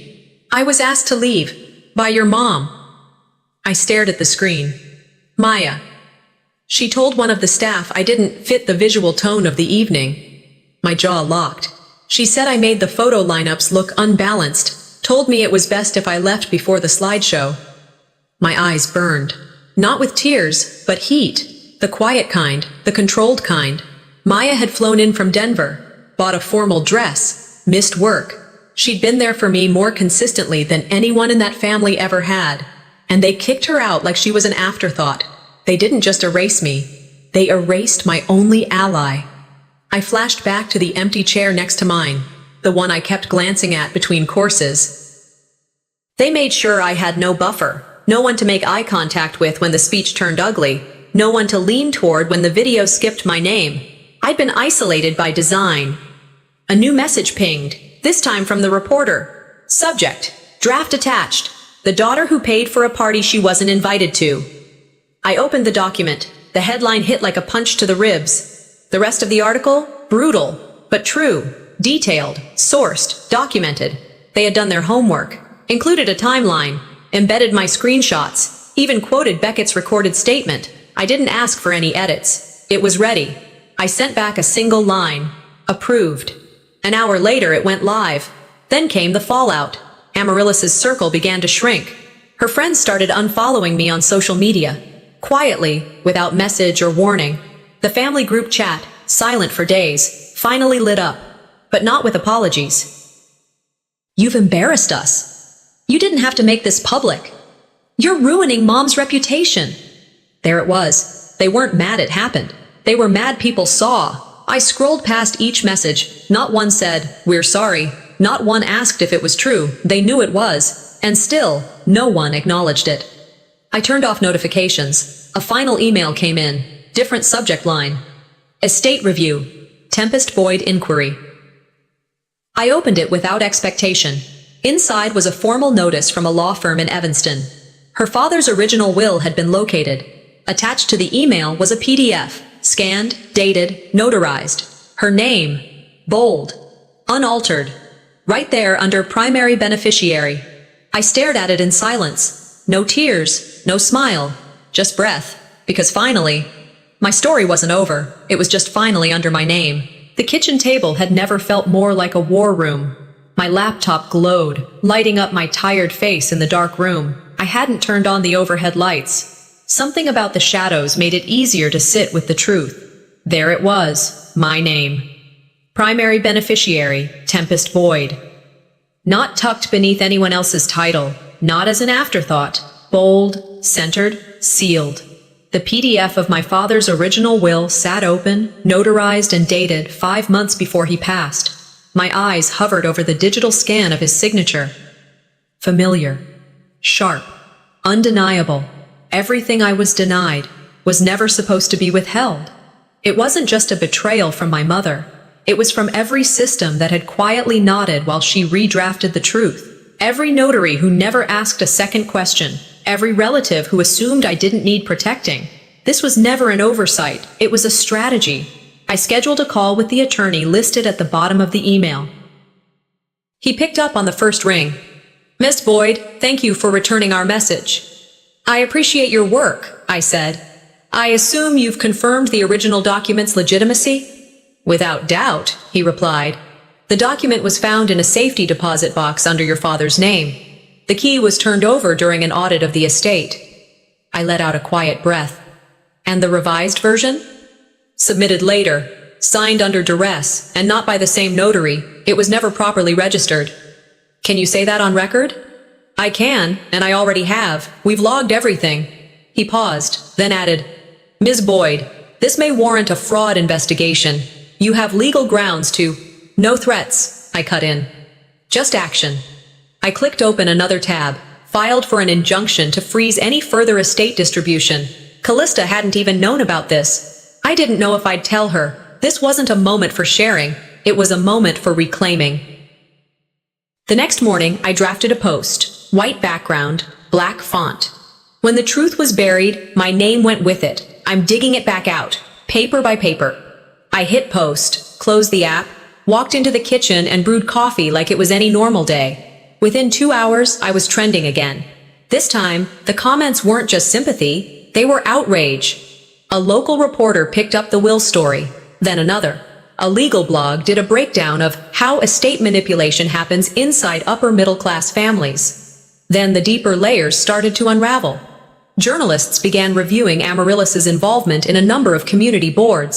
"I was asked to leave. By your mom." I stared at the screen. Maya. She told one of the staff I didn't fit the visual tone of the evening. My jaw locked. She said I made the photo lineups look unbalanced, told me it was best if I left before the slideshow. My eyes burned. Not with tears, but heat. The quiet kind, the controlled kind. Maya had flown in from Denver, bought a formal dress, missed work. She'd been there for me more consistently than anyone in that family ever had. And they kicked her out like she was an afterthought. They didn't just erase me. They erased my only ally. I flashed back to the empty chair next to mine, the one I kept glancing at between courses. They made sure I had no buffer, no one to make eye contact with when the speech turned ugly, no one to lean toward when the video skipped my name. I'd been isolated by design. A new message pinged, this time from the reporter. Subject: draft attached. The daughter who paid for a party she wasn't invited to. I opened the document. The headline hit like a punch to the ribs. The rest of the article? Brutal, but true. Detailed, sourced, documented. They had done their homework. Included a timeline. Embedded my screenshots. Even quoted Beckett's recorded statement. I didn't ask for any edits. It was ready. I sent back a single line. Approved. An hour later it went live. Then came the fallout. Amaryllis's circle began to shrink. Her friends started unfollowing me on social media. Quietly, without message or warning. The family group chat, silent for days, finally lit up. But not with apologies. "You've embarrassed us. You didn't have to make this public. You're ruining Mom's reputation." There it was. They weren't mad it happened. They were mad people saw. I scrolled past each message. Not one said, "We're sorry." Not one asked if it was true. They knew it was. And still, no one acknowledged it. I turned off notifications. A final email came in. Different subject line. Estate review. Tempest void inquiry. I opened it without expectation. Inside was a formal notice from a law firm in Evanston. Her father's original will had been located. Attached to the email was a PDF, scanned, dated, notarized. Her name, bold, unaltered, right there under primary beneficiary. I stared at it in silence. No tears, no smile, just breath. Because finally, my story wasn't over. It was just finally under my name. The kitchen table had never felt more like a war room. My laptop glowed, lighting up my tired face in the dark room. I hadn't turned on the overhead lights. Something about the shadows made it easier to sit with the truth. There it was, my name. Primary beneficiary, Tempest Void. Not tucked beneath anyone else's title, not as an afterthought. Bold, centered, sealed. The PDF of my father's original will sat open, notarized and dated 5 months before he passed. My eyes hovered over the digital scan of his signature. Familiar. Sharp. Undeniable. Everything I was denied was never supposed to be withheld. It wasn't just a betrayal from my mother. It was from every system that had quietly nodded while she redrafted the truth. Every notary who never asked a second question. Every relative who assumed I didn't need protecting. This was never an oversight. It was a strategy. I scheduled a call with the attorney listed at the bottom of the email. He picked up on the first ring. "Miss Boyd, thank you for returning our message." "I appreciate your work," I said. "I assume you've confirmed the original document's legitimacy?" "Without doubt," he replied. "The document was found in a safety deposit box under your father's name. The key was turned over during an audit of the estate." I let out a quiet breath. "And the revised version?" "Submitted later, signed under duress, and not by the same notary. It was never properly registered." "Can you say that on record?" "I can, and I already have. We've logged everything." He paused, then added, "Ms. Boyd, this may warrant a fraud investigation. You have legal grounds to—" "No threats," I cut in. "Just action." I clicked open another tab, filed for an injunction to freeze any further estate distribution. Callista hadn't even known about this. I didn't know if I'd tell her. This wasn't a moment for sharing. It was a moment for reclaiming. The next morning, I drafted a post. White background, black font. When the truth was buried, my name went with it. I'm digging it back out, paper by paper. I hit post, closed the app, walked into the kitchen and brewed coffee like it was any normal day. Within 2 hours, I was trending again. This time, the comments weren't just sympathy, they were outrage. A local reporter picked up the will story, then another. A legal blog did a breakdown of how estate manipulation happens inside upper-middle-class families. Then the deeper layers started to unravel. Journalists began reviewing Amaryllis's involvement in a number of community boards.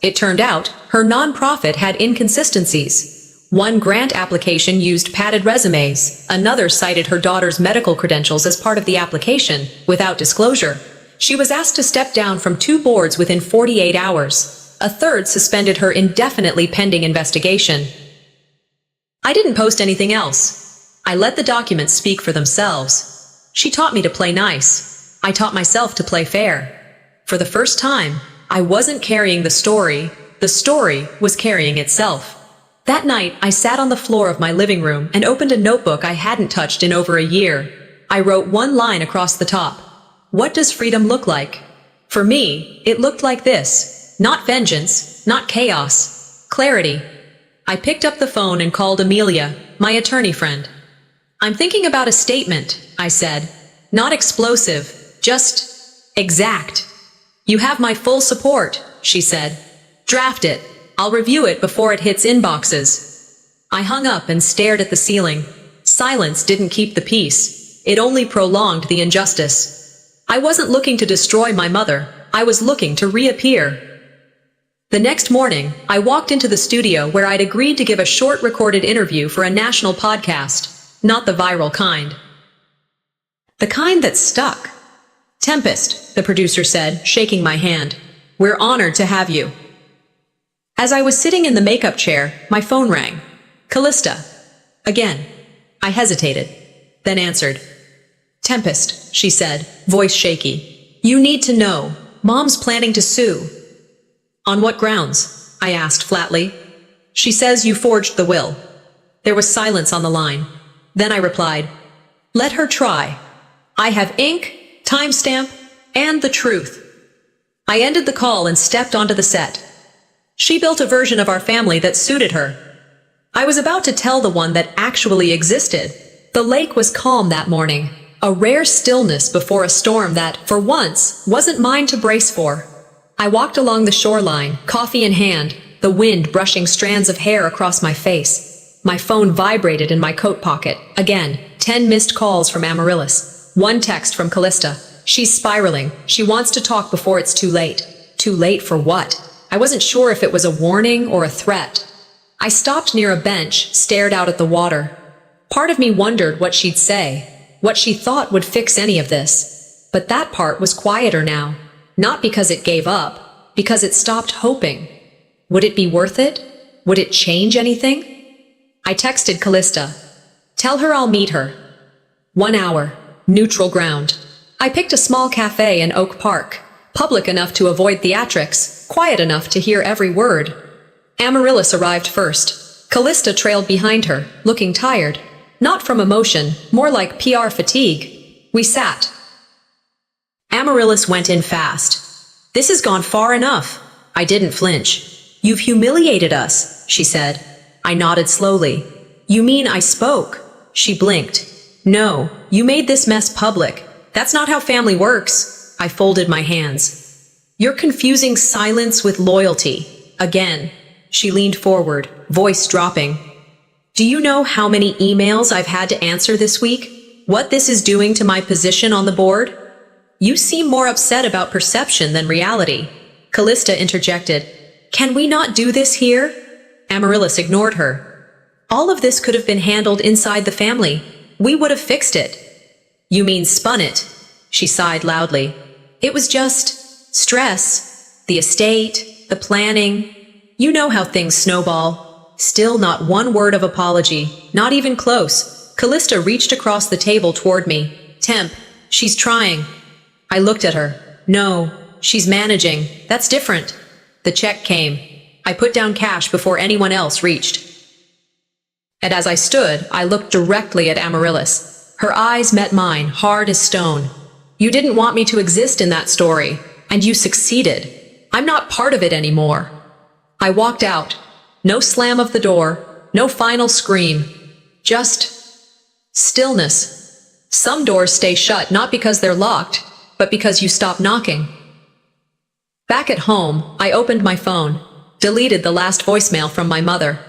It turned out, her nonprofit had inconsistencies. One grant application used padded resumes, another cited her daughter's medical credentials as part of the application, without disclosure. She was asked to step down from 2 boards within 48 hours. A third suspended her indefinitely pending investigation. I didn't post anything else. I let the documents speak for themselves. She taught me to play nice. I taught myself to play fair. For the first time, I wasn't carrying the story was carrying itself. That night, I sat on the floor of my living room and opened a notebook I hadn't touched in over a year. I wrote one line across the top. What does freedom look like? For me, it looked like this. Not vengeance, not chaos. Clarity. I picked up the phone and called Amelia, my attorney friend. "I'm thinking about a statement," I said. "Not explosive, just exact." "You have my full support," she said. "Draft it. I'll review it before it hits inboxes." I hung up and stared at the ceiling. Silence didn't keep the peace. It only prolonged the injustice. I wasn't looking to destroy my mother. I was looking to reappear. The next morning, I walked into the studio where I'd agreed to give a short recorded interview for a national podcast, not the viral kind. The kind that stuck. "Tempest," the producer said, shaking my hand. "We're honored to have you." As I was sitting in the makeup chair, my phone rang. "Callista." Again. I hesitated, then answered. "Tempest," she said, voice shaky. "You need to know. Mom's planning to sue." "On what grounds?" I asked flatly. "She says you forged the will." There was silence on the line. Then I replied, "Let her try. I have ink, timestamp, and the truth." I ended the call and stepped onto the set. She built a version of our family that suited her. I was about to tell the one that actually existed. The lake was calm that morning, a rare stillness before a storm that, for once, wasn't mine to brace for. I walked along the shoreline, coffee in hand, the wind brushing strands of hair across my face. My phone vibrated in my coat pocket. Again, 10 missed calls from Amaryllis. 1 text from Callista. "She's spiraling. She wants to talk before it's too late." Too late for what? I wasn't sure if it was a warning or a threat. I stopped near a bench, stared out at the water. Part of me wondered what she'd say, what she thought would fix any of this. But that part was quieter now. Not because it gave up, because it stopped hoping. Would it be worth it? Would it change anything? I texted Callista. "Tell her I'll meet her." 1 hour. Neutral ground. I picked a small cafe in Oak Park. Public enough to avoid theatrics, quiet enough to hear every word. Amaryllis arrived first. Callista trailed behind her, looking tired. Not from emotion, more like PR fatigue. We sat. Amaryllis went in fast. "This has gone far enough." I didn't flinch. "You've humiliated us," she said. I nodded slowly. "You mean I spoke?" She blinked. "No, you made this mess public. That's not how family works." I folded my hands. "You're confusing silence with loyalty. Again." She leaned forward, voice dropping. "Do you know how many emails I've had to answer this week? What this is doing to my position on the board?" "You seem more upset about perception than reality." Callista interjected. "Can we not do this here?" Amaryllis ignored her. "All of this could have been handled inside the family. We would have fixed it." "You mean spun it?" She sighed loudly. "It was just stress. The estate, the planning. You know how things snowball." Still not one word of apology, not even close. Callista reached across the table toward me. "Temp, she's trying." I looked at her. "No, she's managing. That's different." The check came. I put down cash before anyone else reached. And as I stood, I looked directly at Amaryllis. Her eyes met mine, hard as stone. "You didn't want me to exist in that story, and you succeeded. I'm not part of it anymore." I walked out. No slam of the door, no final scream. Just stillness. Some doors stay shut not because they're locked, but because you stop knocking. Back at home, I opened my phone, deleted the last voicemail from my mother.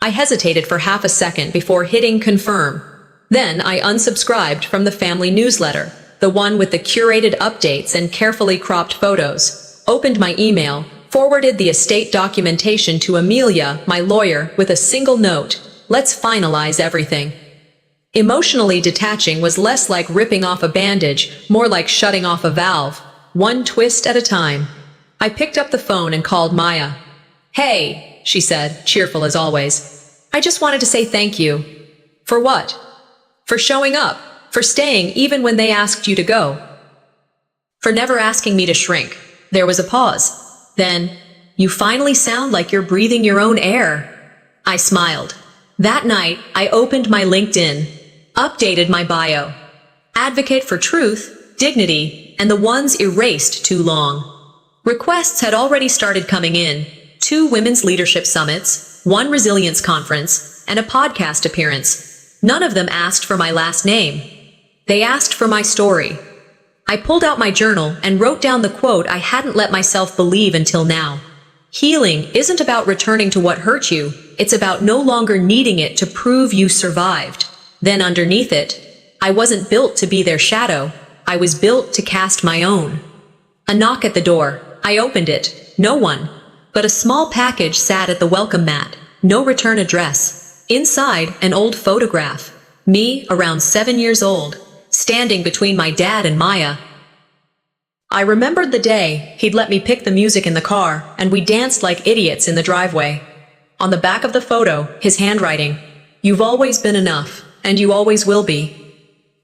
I hesitated for half a second before hitting confirm. Then I unsubscribed from the family newsletter, the one with the curated updates and carefully cropped photos, opened my email, forwarded the estate documentation to Amelia, my lawyer, with a single note. "Let's finalize everything." Emotionally detaching was less like ripping off a bandage, more like shutting off a valve, one twist at a time. I picked up the phone and called Maya. "Hey," she said, cheerful as always. "I just wanted to say thank you." "For what?" "For showing up, for staying even when they asked you to go. For never asking me to shrink." There was a pause. Then, "You finally sound like you're breathing your own air." I smiled. That night, I opened my LinkedIn, updated my bio. Advocate for truth, dignity, and the ones erased too long. Requests had already started coming in. 2 women's leadership summits, 1 resilience conference, and a podcast appearance. None of them asked for my last name. They asked for my story. I pulled out my journal and wrote down the quote I hadn't let myself believe until now. Healing isn't about returning to what hurt you. It's about no longer needing it to prove you survived. Then underneath it, I wasn't built to be their shadow. I was built to cast my own. A knock at the door. I opened it. No one. But a small package sat at the welcome mat. No return address. Inside, an old photograph. Me, around 7 years old, standing between my dad and Maya. I remembered the day he'd let me pick the music in the car, and we danced like idiots in the driveway. On the back of the photo, his handwriting. "You've always been enough, and you always will be."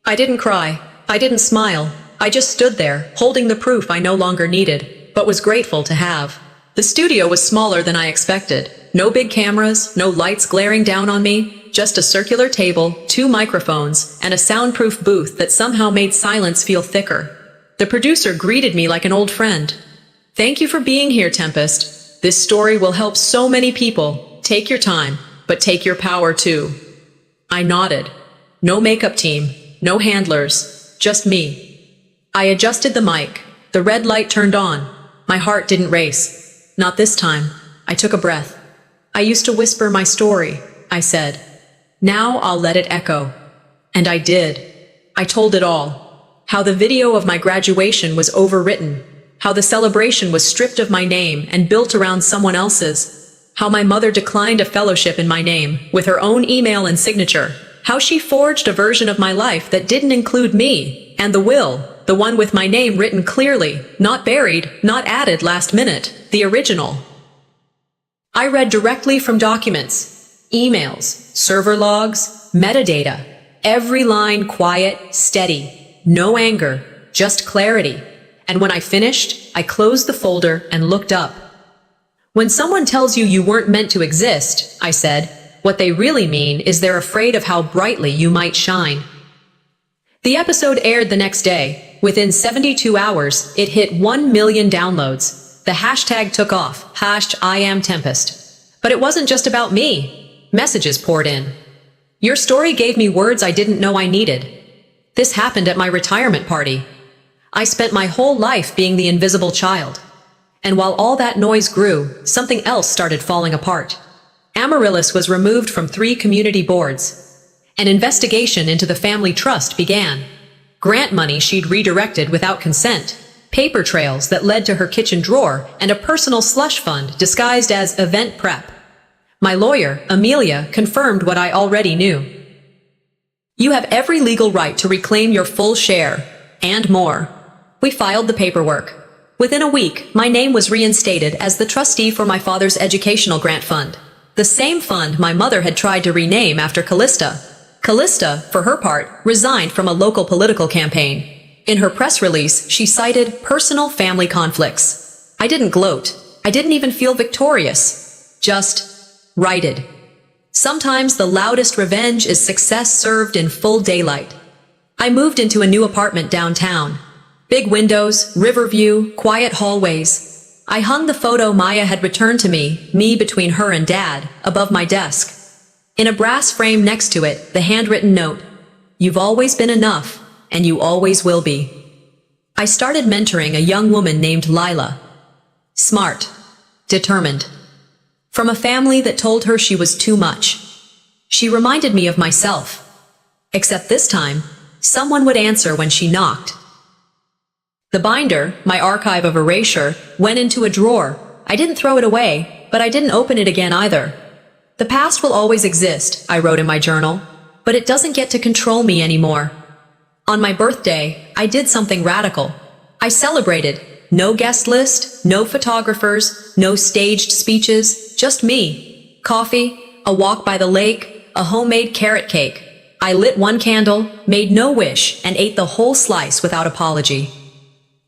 I didn't cry. I didn't smile. I just stood there, holding the proof I no longer needed, but was grateful to have. The studio was smaller than I expected. No big cameras, no lights glaring down on me, just a circular table, 2 microphones, and a soundproof booth that somehow made silence feel thicker. The producer greeted me like an old friend. "Thank you for being here, Tempest. This story will help so many people. Take your time, but take your power too." I nodded. No makeup team, no handlers, just me. I adjusted the mic. The red light turned on. My heart didn't race. Not this time. I took a breath. "I used to whisper my story," I said. "Now I'll let it echo." And I did. I told it all. How the video of my graduation was overwritten. How the celebration was stripped of my name and built around someone else's. How my mother declined a fellowship in my name, with her own email and signature. How she forged a version of my life that didn't include me, and the will, the one with my name written clearly, not buried, not added last minute, the original. I read directly from documents, emails, server logs, metadata. Every line quiet, steady. No anger, just clarity. And when I finished, I closed the folder and looked up. "When someone tells you you weren't meant to exist," I said, "what they really mean is they're afraid of how brightly you might shine." The episode aired the next day. Within 72 hours, it hit 1 million downloads. The hashtag took off, #IamTempest. But it wasn't just about me. Messages poured in. "Your story gave me words I didn't know I needed." This happened at my retirement party. I spent my whole life being the invisible child. And while all that noise grew, something else started falling apart. Amaryllis was removed from 3 community boards. An investigation into the family trust began. Grant money she'd redirected without consent. Paper trails that led to her kitchen drawer, and a personal slush fund disguised as event prep. My lawyer, Amelia, confirmed what I already knew. "You have every legal right to reclaim your full share, and more." We filed the paperwork. Within a week, my name was reinstated as the trustee for my father's educational grant fund. The same fund my mother had tried to rename after Callista. Callista, for her part, resigned from a local political campaign. In her press release, she cited personal family conflicts. I didn't gloat. I didn't even feel victorious. Just righted. Sometimes the loudest revenge is success served in full daylight. I moved into a new apartment downtown. Big windows, river view, quiet hallways. I hung the photo Maya had returned to me between her and Dad, above my desk. In a brass frame next to it, the handwritten note, "You've always been enough, and you always will be." I started mentoring a young woman named Lila. Smart. Determined. From a family that told her she was too much. She reminded me of myself. Except this time, someone would answer when she knocked. The binder, my archive of erasure, went into a drawer. I didn't throw it away, but I didn't open it again either. "The past will always exist," I wrote in my journal, "but it doesn't get to control me anymore." On my birthday, I did something radical. I celebrated. No guest list, no photographers, no staged speeches, just me. Coffee, a walk by the lake, a homemade carrot cake. I lit 1 candle, made no wish, and ate the whole slice without apology.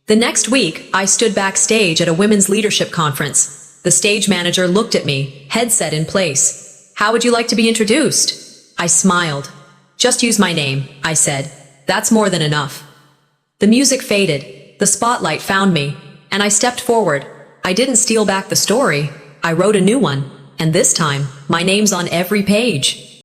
The next week, I stood backstage at a women's leadership conference. The stage manager looked at me, headset in place. "How would you like to be introduced?" I smiled. "Just use my name," I said. "That's more than enough." The music faded. The spotlight found me, and I stepped forward. I didn't steal back the story. I wrote a new one, and this time, my name's on every page.